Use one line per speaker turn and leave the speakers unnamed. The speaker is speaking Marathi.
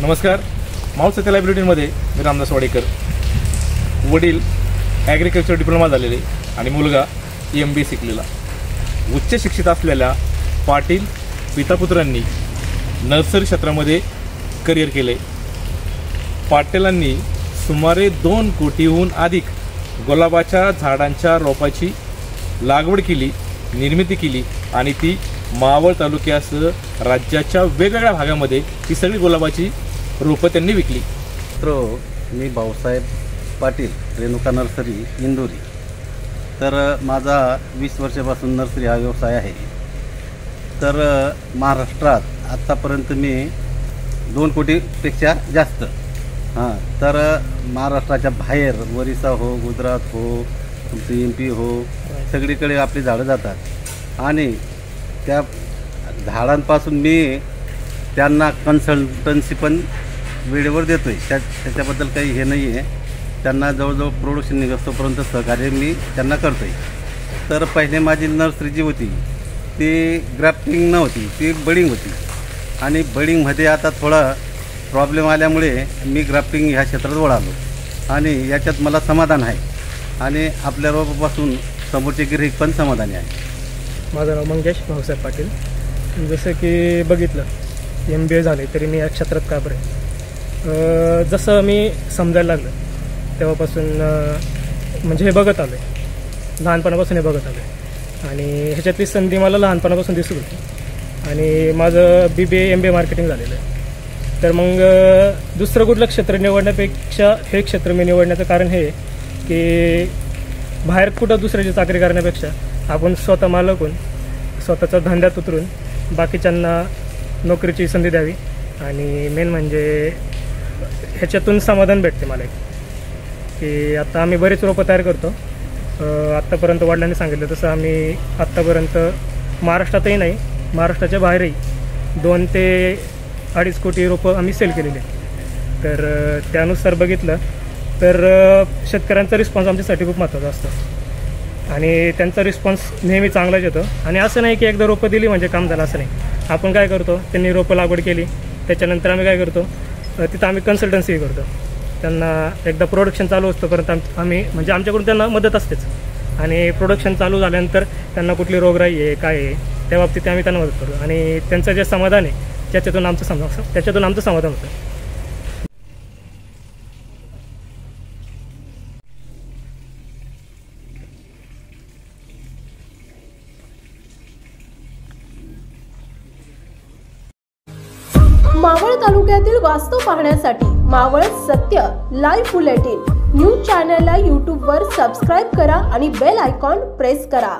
नमस्कार. माऊल सत्य लायब्ररीमध्ये मी रामदास वाडेकर. वडील ॲग्रिकल्चर डिप्लोमा झालेले आणि मुलगा MBA शिकलेला. उच्च शिक्षित असलेल्या पाटील पितापुत्रांनी नर्सरी क्षेत्रामध्ये करिअर केले. पाटीलांनी सुमारे 2 कोटीहून अधिक गुलाबाच्या झाडांच्या रोपाची लागवड केली, निर्मिती केली आणि ती मावळ तालुक्यासह राज्याच्या वेगवेगळ्या भागामध्ये ही सगळी गुलाबाची रोपं त्यांनी विकली.
मी भाऊसाहेब पाटील, रेणुका नर्सरी, इंदोरी. तर माझा 20 वर्षापासून नर्सरी हा व्यवसाय आहे. तर महाराष्ट्रात आत्तापर्यंत मी 2 कोटीपेक्षा जास्त तर महाराष्ट्राच्या बाहेर ओरिसा हो, गुजरात हो, MP हो, सगळीकडे आपली झाडं जातात आणि त्या झाडांपासून मी त्यांना कन्सल्टन्सी पण वेळेवर देतो आहे. त्याच्याबद्दल काही हे नाही आहे. त्यांना जवळजवळ प्रोडक्शन निघतोपर्यंत सहकार्य मी त्यांना करतो आहे. तर पहिले माझी नर्सरी जी होती ती ग्राफ्टिंग नव्हती, ती बडिंग होती आणि बडिंगमध्ये आता थोडा प्रॉब्लेम आल्यामुळे मी ग्राफ्टिंग ह्या क्षेत्रात वळालो आणि याच्यात मला समाधान आहे आणि आपल्या रोपापासून समोरचे गिऱ्हाईक पण समाधानी आहे.
माझं नाव मंगेश भाऊसाहेब पाटील. जसं की बघितलं MBA झाले तरी मी या क्षेत्रात का बरं जसं मी समजायला लागलं तेव्हापासून म्हणजे हे बघत आलो आहे, लहानपणापासून हे बघत आलो आहे आणि ह्याच्यातली संधी मला लहानपणापासून दिसत होती आणि माझं BBA MBA मार्केटिंग झालेलं आहे. तर मग दुसरं कुठलं क्षेत्र निवडण्यापेक्षा हे क्षेत्र मी निवडण्याचं कारण हे की बाहेर कुठं दुसऱ्याची चाकरी करण्यापेक्षा आपण स्वतः मालक होऊन स्वतःच्या धंद्यात उतरून बाकीच्यांना नोकरीची संधी द्यावी आणि मेन म्हणजे ह्याच्यातून समाधान भेटते मला की आता आम्ही बरेच रोपं तयार करतो. आत्तापर्यंत वडिलांनी सांगितलं तसं आम्ही आत्तापर्यंत महाराष्ट्रातही नाही, महाराष्ट्राच्या बाहेरही 2 ते 2.5 कोटी रोपं आम्ही सेल केलेली आहेत. तर त्यानुसार बघितलं तर शेतकऱ्यांचा रिस्पॉन्स आमच्यासाठी खूप महत्त्वाचा असतो आणि त्यांचा रिस्पॉन्स नेहमी चांगलाच येतो. आणि असं नाही की एकदा रोपं दिली म्हणजे काम झालं, असं नाही. आपण काय करतो, त्यांनी रोपं लागवड केली त्याच्यानंतर आम्ही काय करतो, तिथं आम्ही कन्सल्टन्सी करतो. त्यांना एकदा प्रोडक्शन चालू असतं परंतु आम्ही म्हणजे आमच्याकडून त्यांना मदत असतेच आणि प्रोडक्शन चालू झाल्यानंतर त्यांना कुठली रोगराई आहे काय आहे त्या बाबतीत आम्ही त्यांना मदत करतो आणि त्यांचं जे समाधान आहे त्याच्यातून आमचं समाधान होतं.
मावळ तालुक्यातील वास्तव पाहण्यासाठी मावळ सत्य लाईव्ह बुलेटिन न्यूज चॅनलला YouTube वर सबस्क्राईब करा आणि बेल आयकॉन प्रेस करा.